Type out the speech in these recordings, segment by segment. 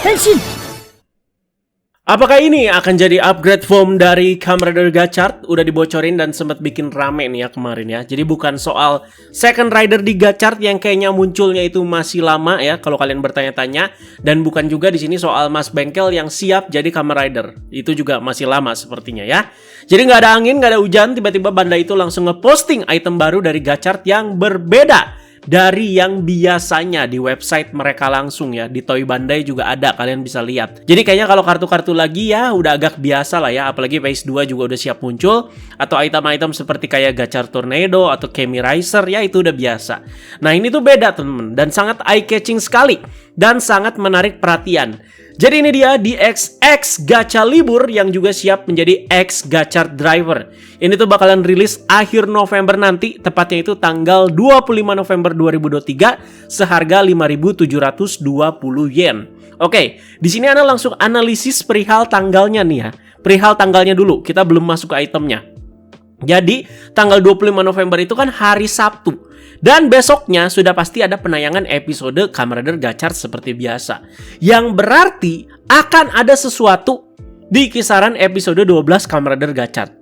Henshin! Apakah ini akan jadi upgrade form dari Kamen Rider Gachard? Udah dibocorin dan sempat bikin rame nih ya kemarin ya. Jadi bukan soal second rider di Gachard yang kayaknya munculnya itu masih lama ya kalau kalian bertanya-tanya, dan bukan juga di sini soal Mas Bengkel yang siap jadi Kamen Rider. Itu juga masih lama sepertinya ya. Jadi nggak ada angin, nggak ada hujan, tiba-tiba Bandai itu langsung ngeposting item baru dari Gachard yang berbeda dari yang biasanya di website mereka langsung ya. Di Toy Bandai juga ada, kalian bisa lihat. Jadi kayaknya kalau kartu-kartu lagi ya udah agak biasa lah ya. Apalagi Phase 2 juga udah siap muncul. Atau item-item seperti kayak Gachard Tornado atau Kemi Riser ya, itu udah biasa. Nah ini tuh beda temen, dan sangat eye-catching sekali dan sangat menarik perhatian. Jadi ini dia DX Gachalibur yang juga siap menjadi X Gachard Driver. Ini tuh bakalan rilis akhir November nanti, tepatnya itu tanggal 25 November 2023 seharga 5.720 yen. Oke, di sini Ana langsung analisis perihal tanggalnya nih ya. Perihal tanggalnya dulu, kita belum masuk ke itemnya. Jadi, tanggal 25 November itu kan hari Sabtu. Dan besoknya sudah pasti ada penayangan episode Kamen Rider Gachard seperti biasa. Yang berarti akan ada sesuatu di kisaran episode 12 Kamen Rider Gachard.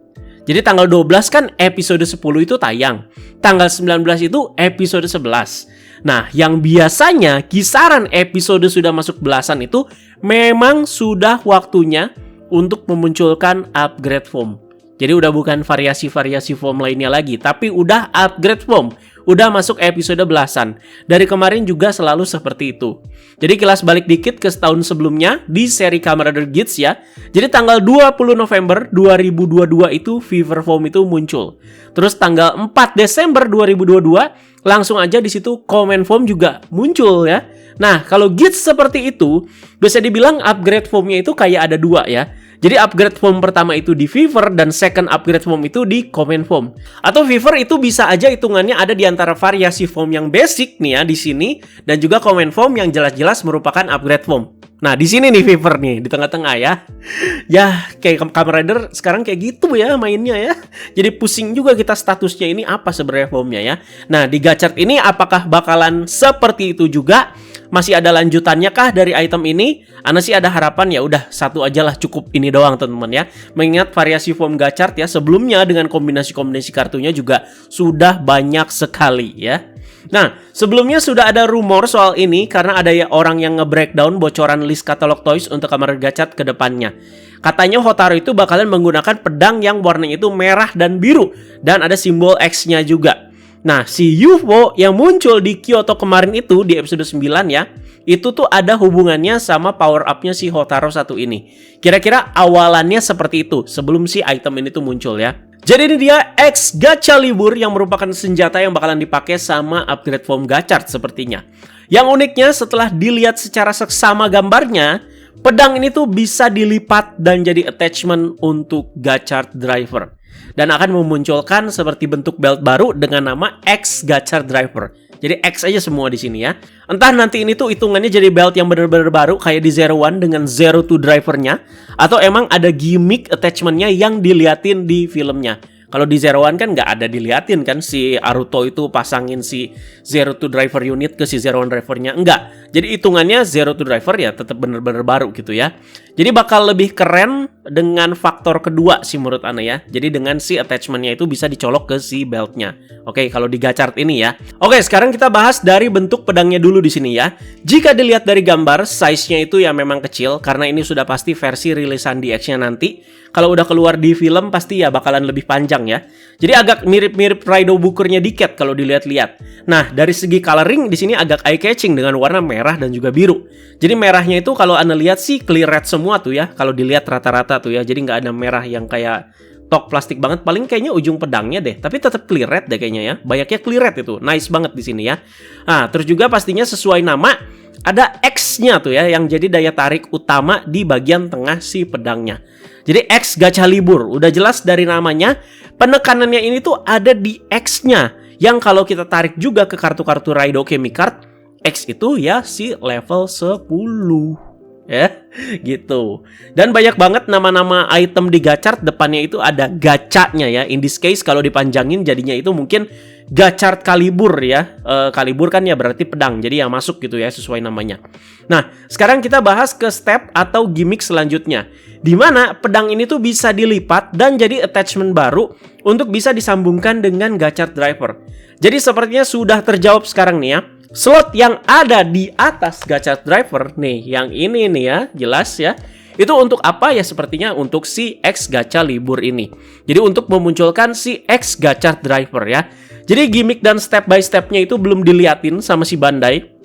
Jadi tanggal 12 kan episode 10 itu tayang. Tanggal 19 itu episode 11. Nah, yang biasanya kisaran episode sudah masuk belasan itu memang sudah waktunya untuk memunculkan upgrade form. Jadi udah bukan variasi-variasi form lainnya lagi, tapi udah upgrade form. Udah masuk episode belasan. Dari kemarin juga selalu seperti itu. Jadi kilas balik dikit ke setahun sebelumnya di seri Kamen Rider Geats ya. Jadi tanggal 20 November 2022 itu Fever Form itu muncul. Terus tanggal 4 Desember 2022 langsung aja di situ Command Form juga muncul ya. Nah, kalau Geats seperti itu, bisa dibilang upgrade formnya itu kayak ada dua ya. Jadi upgrade form pertama itu di Fever dan second upgrade form itu di Command Form. Atau Fever itu bisa aja hitungannya ada di antara variasi form yang basic nih ya di sini, dan juga Command Form yang jelas-jelas merupakan upgrade form. Nah, di sini nih Fever nih, di tengah-tengah ya. Ya, kayak Kamen Rider sekarang kayak gitu ya mainnya ya. Jadi pusing juga kita statusnya ini apa sebenarnya formnya ya. Nah, di Gachard ini apakah bakalan seperti itu juga? Masih ada lanjutannya kah dari item ini? Ana sih ada harapan ya udah satu aja lah, cukup ini doang teman-teman ya. Mengingat variasi form Gachard ya sebelumnya dengan kombinasi-kombinasi kartunya juga sudah banyak sekali ya. Nah, sebelumnya sudah ada rumor soal ini karena ada ya orang yang nge-breakdown bocoran list katalog toys untuk Kamen Rider Gachard ke depannya. Katanya Hotaru itu bakalan menggunakan pedang yang warnanya itu merah dan biru dan ada simbol X-nya juga. Nah, si UFO yang muncul di Kyoto kemarin itu di episode 9 ya, itu tuh ada hubungannya sama power up-nya si Hotaru satu ini. Kira-kira awalannya seperti itu sebelum si item ini tuh muncul ya. Jadi ini dia X Gachalibur yang merupakan senjata yang bakalan dipakai sama upgrade form Gachard sepertinya. Yang uniknya setelah dilihat secara seksama gambarnya, pedang ini tuh bisa dilipat dan jadi attachment untuk Gachard Driver. Dan akan memunculkan seperti bentuk belt baru dengan nama X Gachard Driver. Jadi X aja semua di sini ya. Entah nanti ini tuh hitungannya jadi belt yang bener-bener baru kayak di Zero One dengan Zero Two drivernya, atau emang ada gimmick attachmentnya yang diliatin di filmnya. Kalau di Zero One kan nggak ada diliatin kan si Aruto itu pasangin si Zero Two driver unit ke si Zero One drivernya. Enggak. Jadi hitungannya Zero Two driver ya tetap bener-bener baru gitu ya. Jadi bakal lebih keren dengan faktor kedua sih menurut Ana ya. Jadi dengan si attachmentnya itu bisa dicolok ke si beltnya. Oke, kalau di Gachard ini ya. Oke, sekarang kita bahas dari bentuk pedangnya dulu di sini ya. Jika dilihat dari gambar, size-nya itu ya memang kecil karena ini sudah pasti versi rilisan DX-nya nanti. Kalau udah keluar di film pasti ya bakalan lebih panjang ya. Jadi agak mirip-mirip Raido Booker-nya Diket kalau dilihat-lihat. Nah, dari segi coloring di sini agak eye-catching dengan warna merah dan juga biru. Jadi merahnya itu kalau Anda lihat sih clear red semua tuh ya. Kalau dilihat rata-rata tuh ya. Jadi nggak ada merah yang kayak tok plastik banget. Paling kayaknya ujung pedangnya deh. Tapi tetap clear red deh kayaknya ya. Banyaknya clear red itu. Nice banget di sini ya. Nah, terus juga pastinya sesuai nama ada X-nya tuh ya yang jadi daya tarik utama di bagian tengah si pedangnya. Jadi X Gachalibur, udah jelas dari namanya, penekanannya ini tuh ada di X-nya. Yang kalau kita tarik juga ke kartu-kartu Raido Kemi Card, X itu ya si level 10 ya. Gitu. Dan banyak banget nama-nama item di Gachard depannya itu ada gacanya ya. In this case kalau dipanjangin jadinya itu mungkin Gachard Kalibur ya. Kalibur kan ya berarti pedang. Jadi ya masuk gitu ya sesuai namanya. Nah, sekarang kita bahas ke step atau gimmick selanjutnya. Di mana pedang ini tuh bisa dilipat dan jadi attachment baru untuk bisa disambungkan dengan Gachard Driver. Jadi sepertinya sudah terjawab sekarang nih ya. Slot yang ada di atas Gachard Driver nih, yang ini nih ya, jelas ya. Itu untuk apa ya? Sepertinya untuk si X Gacha Libur ini. Jadi untuk memunculkan si X Gachard Driver ya. Jadi gimmick dan step by stepnya itu belum diliatin sama si Bandai.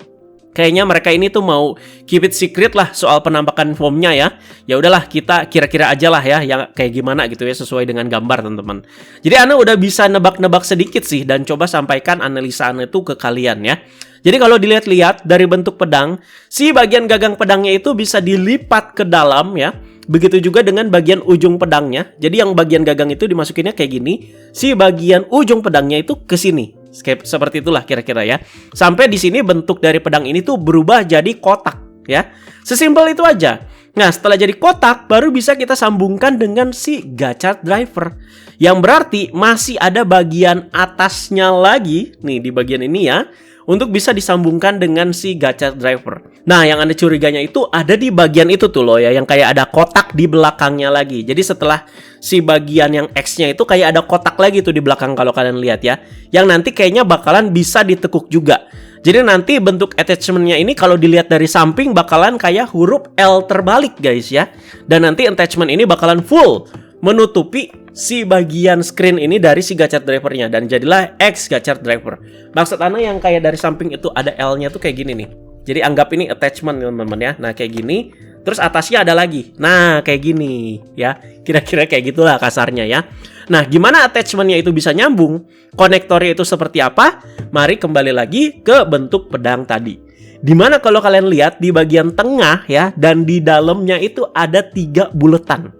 Kayaknya mereka ini tuh mau keep it secret lah soal penampakan formnya ya. Ya udahlah, kita kira-kira aja lah ya yang kayak gimana gitu ya sesuai dengan gambar teman-teman. Jadi Ana udah bisa nebak-nebak sedikit sih dan coba sampaikan analisa Ana itu ke kalian ya. Jadi kalau dilihat-lihat dari bentuk pedang, si bagian gagang pedangnya itu bisa dilipat ke dalam ya. Begitu juga dengan bagian ujung pedangnya. Jadi yang bagian gagang itu dimasukinnya kayak gini, si bagian ujung pedangnya itu ke sini. Seperti itulah kira-kira ya. Sampai di sini bentuk dari pedang ini tuh berubah jadi kotak ya. Sesimpel itu aja. Nah, setelah jadi kotak baru bisa kita sambungkan dengan si Gachard Driver. Yang berarti masih ada bagian atasnya lagi nih di bagian ini ya, untuk bisa disambungkan dengan si Gachard Driver. Nah, yang Anda curiganya itu ada di bagian itu tuh loh ya, yang kayak ada kotak di belakangnya lagi. Jadi setelah si bagian yang X-nya itu kayak ada kotak lagi tuh di belakang kalau kalian lihat ya. Yang nanti kayaknya bakalan bisa ditekuk juga. Jadi nanti bentuk attachment-nya ini kalau dilihat dari samping bakalan kayak huruf L terbalik guys ya. Dan nanti attachment ini bakalan full menutupi si bagian screen ini dari si Gachard Driver-nya. Dan jadilah X Gachard Driver. Maksud Ana yang kayak dari samping itu ada L-nya tuh kayak gini nih. Jadi anggap ini attachment teman-teman ya. Nah kayak gini. Terus atasnya ada lagi. Nah kayak gini ya. Kira-kira kayak gitulah kasarnya ya. Nah gimana attachment-nya itu bisa nyambung? Konektornya itu seperti apa? Mari kembali lagi ke bentuk pedang tadi. Dimana kalau kalian lihat di bagian tengah ya. Dan di dalamnya itu ada 3 buletan.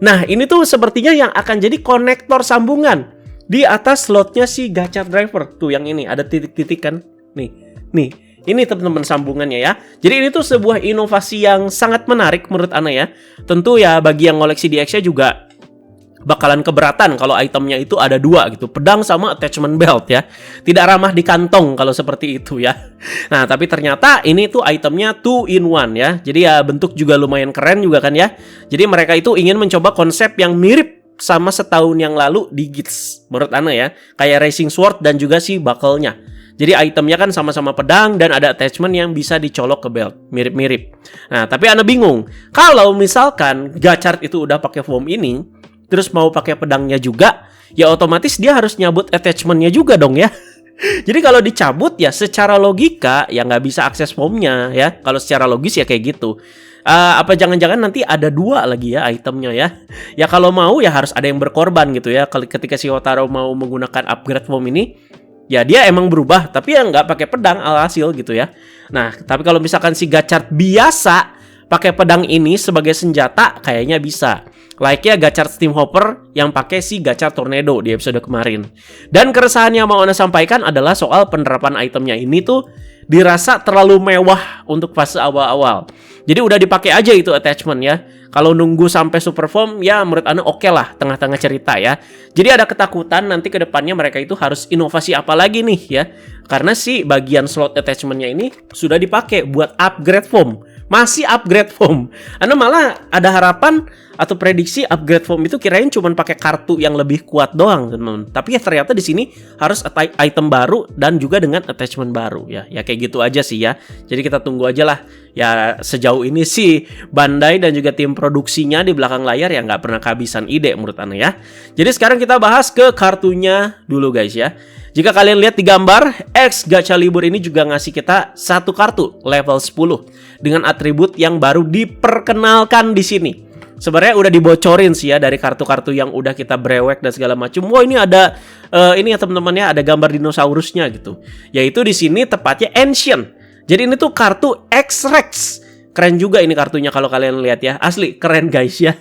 Nah ini tuh sepertinya yang akan jadi konektor sambungan di atas slotnya si Gachard Driver. Tuh yang ini ada titik-titik kan. Nih. Ini teman-teman sambungannya ya. Jadi ini tuh sebuah inovasi yang sangat menarik menurut Ana ya. Tentu ya bagi yang ngoleksi DX-nya juga bakalan keberatan kalau itemnya itu ada 2 gitu. Pedang sama attachment belt ya. Tidak ramah di kantong kalau seperti itu ya. Nah tapi ternyata ini tuh itemnya 2 in 1 ya. Jadi ya bentuk juga lumayan keren juga kan ya. Jadi mereka itu ingin mencoba konsep yang mirip sama setahun yang lalu di Gits. Menurut Ana ya. Kayak Racing Sword dan juga si buckle-nya. Jadi itemnya kan sama-sama pedang dan ada attachment yang bisa dicolok ke belt. Mirip-mirip. Nah, tapi Ana bingung. Kalau misalkan Gachard itu udah pakai foam ini, terus mau pakai pedangnya juga, ya otomatis dia harus nyabut attachment-nya juga dong ya. Jadi kalau dicabut ya secara logika ya nggak bisa akses foamnya ya. Kalau secara logis ya kayak gitu. Apa jangan-jangan nanti ada 2 lagi ya itemnya ya. Ya kalau mau ya harus ada yang berkorban gitu ya. Ketika si Hotaru mau menggunakan upgrade foam ini, ya dia emang berubah, tapi ya nggak pakai pedang alhasil gitu ya. Nah, tapi kalau misalkan si Gachard biasa pakai pedang ini sebagai senjata, kayaknya bisa. Like ya Gachard Steam Hopper yang pakai si Gachard Tornado di episode kemarin. Dan keresahan yang mau Ana sampaikan adalah soal penerapan itemnya ini tuh dirasa terlalu mewah untuk fase awal-awal. Jadi udah dipakai aja itu attachment ya. Kalau nunggu sampai super form ya menurut Ana oke lah tengah-tengah cerita ya. Jadi ada ketakutan nanti ke depannya mereka itu harus inovasi apa lagi nih ya. Karena si bagian slot attachment-nya ini sudah dipakai buat upgrade foam. Masih upgrade foam. Ana malah ada harapan atau prediksi upgrade foam itu kirain cuma pakai kartu yang lebih kuat doang, teman-teman. Tapi ya ternyata di sini harus item baru dan juga dengan attachment baru ya. Ya kayak gitu aja sih ya. Jadi kita tunggu aja lah. Ya sejauh ini sih Bandai dan juga tim produksinya di belakang layar ya nggak pernah kehabisan ide menurut Ana ya. Jadi sekarang kita bahas ke kartunya dulu guys ya. Jika kalian lihat di gambar, X Gacha Libur ini juga ngasih kita 1 kartu level 10 dengan atribut yang baru diperkenalkan di sini. Sebenarnya udah dibocorin sih ya dari kartu-kartu yang udah kita brewek dan segala macam. Wah, ini ada ini ya teman-teman ya, ada gambar dinosaurusnya gitu. Yaitu di sini tepatnya Ancient. Jadi ini tuh kartu X-Rex. Keren juga ini kartunya kalau kalian lihat ya. Asli keren guys ya.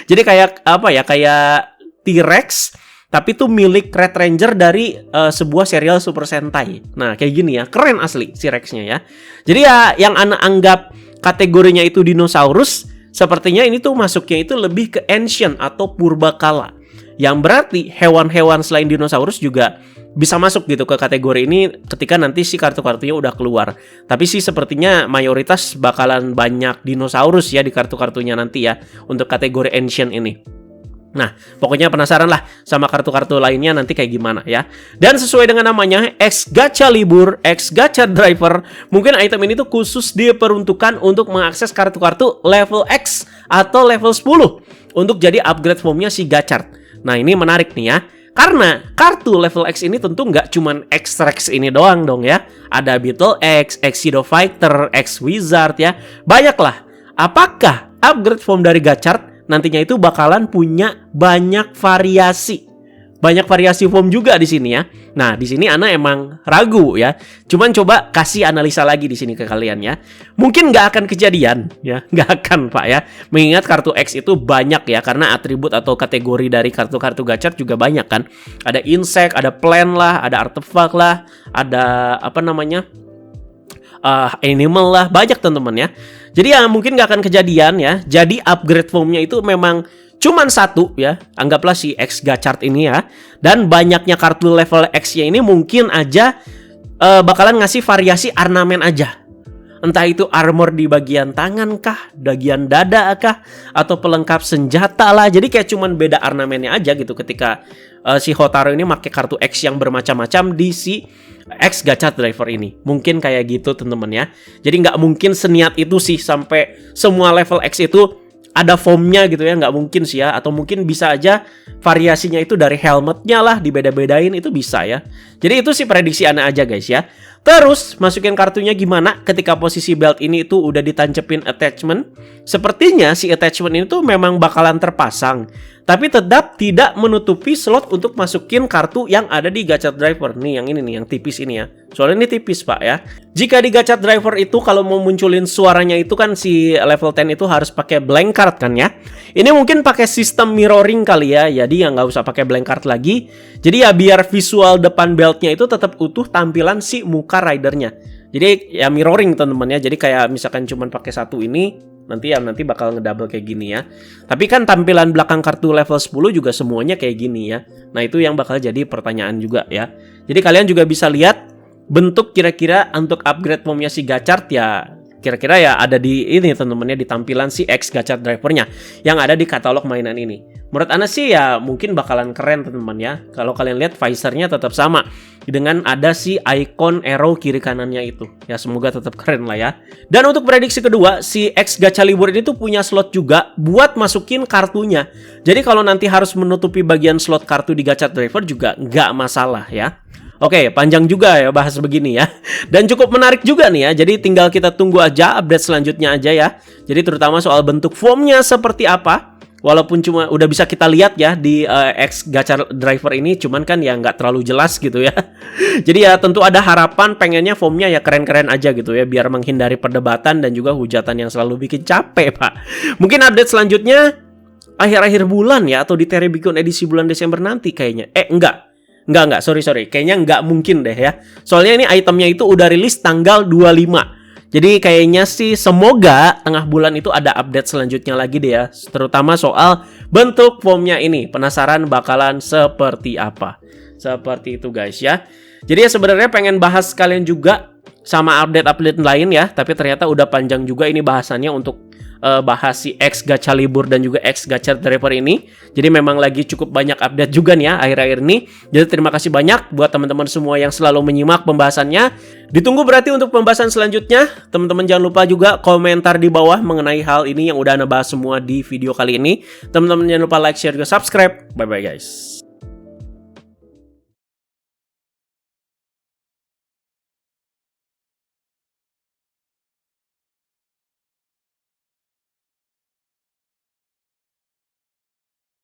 Jadi kayak apa ya? Kayak T-Rex tapi itu milik Red Ranger dari sebuah serial Super Sentai. Nah, kayak gini ya. Keren asli si Rex-nya ya. Jadi ya yang Ana anggap kategorinya itu dinosaurus, sepertinya ini tuh masuknya itu lebih ke ancient atau purbakala. Yang berarti hewan-hewan selain dinosaurus juga bisa masuk gitu ke kategori ini ketika nanti si kartu-kartunya udah keluar. Tapi sih sepertinya mayoritas bakalan banyak dinosaurus ya di kartu-kartunya nanti ya untuk kategori ancient ini. Nah, pokoknya penasaran lah sama kartu-kartu lainnya nanti kayak gimana ya. Dan sesuai dengan namanya, X Gacha Libur, X Gacha Driver, mungkin item ini tuh khusus diperuntukkan untuk mengakses kartu-kartu level X atau level 10 untuk jadi upgrade formnya si Gachard. Nah, ini menarik nih ya. Karena kartu level X ini tentu nggak cuman X-Rex ini doang dong ya. Ada Beetle X, X-Shadow Fighter, X-Wizard ya. Banyak lah. Apakah upgrade form dari Gachard nantinya itu bakalan punya banyak variasi? Banyak variasi form juga di sini ya. Nah, di sini Ana emang ragu ya. Cuman coba kasih analisa lagi di sini ke kalian ya. Mungkin nggak akan kejadian ya, nggak akan Pak ya. Mengingat kartu X itu banyak ya, karena atribut atau kategori dari kartu-kartu Gachard juga banyak kan. Ada insect, ada plant lah, ada artefak lah, ada apa namanya? Animal lah, banyak teman-teman ya. Jadi ya mungkin nggak akan kejadian ya. Jadi upgrade formnya itu memang cuman satu ya, anggaplah si X Gachard ini ya. Dan banyaknya kartu level X-nya ini mungkin aja bakalan ngasih variasi ornamen aja. Entah itu armor di bagian tangan kah, bagian dada kah, atau pelengkap senjata lah. Jadi kayak cuman beda ornamennya aja gitu ketika si Hotaru ini pakai kartu X yang bermacam-macam di si X Gachard Driver ini. Mungkin kayak gitu teman-teman ya. Jadi nggak mungkin seniat itu sih sampai semua level X itu ada formnya gitu ya, nggak mungkin sih ya. Atau mungkin bisa aja variasinya itu dari helmetnya lah, dibeda-bedain, itu bisa ya. Jadi itu sih prediksi Ana aja guys ya. Terus masukin kartunya gimana ketika posisi belt ini itu udah ditancepin attachment. Sepertinya si attachment ini tuh memang bakalan terpasang, tapi tetap tidak menutupi slot untuk masukin kartu yang ada di Gachard Driver. Nih yang ini nih, yang tipis ini ya. Soalnya ini tipis Pak ya. Jika di Gachard Driver itu kalau mau munculin suaranya itu kan si level 10 itu harus pakai blank card kan ya. Ini mungkin pakai sistem mirroring kali ya. Jadi ya nggak usah pakai blank card lagi. Jadi ya biar visual depan beltnya itu tetap utuh tampilan si muka ridernya. Jadi ya mirroring teman-teman ya. Jadi kayak misalkan cuman pakai satu ini, nanti bakal ngedouble kayak gini ya. Tapi kan tampilan belakang kartu level 10 juga semuanya kayak gini ya. Nah, itu yang bakal jadi pertanyaan juga ya. Jadi kalian juga bisa lihat bentuk kira-kira untuk upgrade formnya si Gachard ya. Kira-kira ya ada di ini teman-teman ya, di tampilan si X Gachard Drivernya yang ada di katalog mainan ini. Menurut Ana sih ya mungkin bakalan keren teman-teman ya. Kalau kalian lihat visornya tetap sama dengan ada si icon arrow kiri kanannya itu. Ya semoga tetap keren lah ya. Dan untuk prediksi kedua, si X Gacha Libur ini tuh punya slot juga buat masukin kartunya. Jadi kalau nanti harus menutupi bagian slot kartu di Gachard Driver juga nggak masalah ya. Oke, panjang juga ya bahas begini ya. Dan cukup menarik juga nih ya. Jadi tinggal kita tunggu aja update selanjutnya aja ya. Jadi terutama soal bentuk formnya seperti apa. Walaupun cuma udah bisa kita lihat ya di X Gachard Driver ini, cuman kan ya nggak terlalu jelas gitu ya. Jadi ya tentu ada harapan pengennya formnya ya keren-keren aja gitu ya, biar menghindari perdebatan dan juga hujatan yang selalu bikin capek Pak. Mungkin update selanjutnya akhir-akhir bulan ya, atau di Teribikun edisi bulan Desember nanti kayaknya. Enggak, sorry. Kayaknya nggak mungkin deh ya. Soalnya ini itemnya itu udah rilis tanggal 25. Jadi kayaknya sih semoga tengah bulan itu ada update selanjutnya lagi deh ya. Terutama soal bentuk formnya ini. Penasaran bakalan seperti apa. Seperti itu guys ya. Jadi ya sebenarnya pengen bahas kalian juga sama update-update lain ya. Tapi ternyata udah panjang juga ini bahasannya untuk bahas si X Gacha Libur dan juga X Gachard Driver ini. Jadi memang lagi cukup banyak update juga nih ya akhir-akhir ini. Jadi terima kasih banyak buat teman-teman semua yang selalu menyimak pembahasannya. Ditunggu berarti untuk pembahasan selanjutnya. Teman-teman jangan lupa juga komentar di bawah mengenai hal ini yang udah Ana bahas semua di video kali ini. Teman-teman jangan lupa like, share, juga subscribe. Bye-bye guys.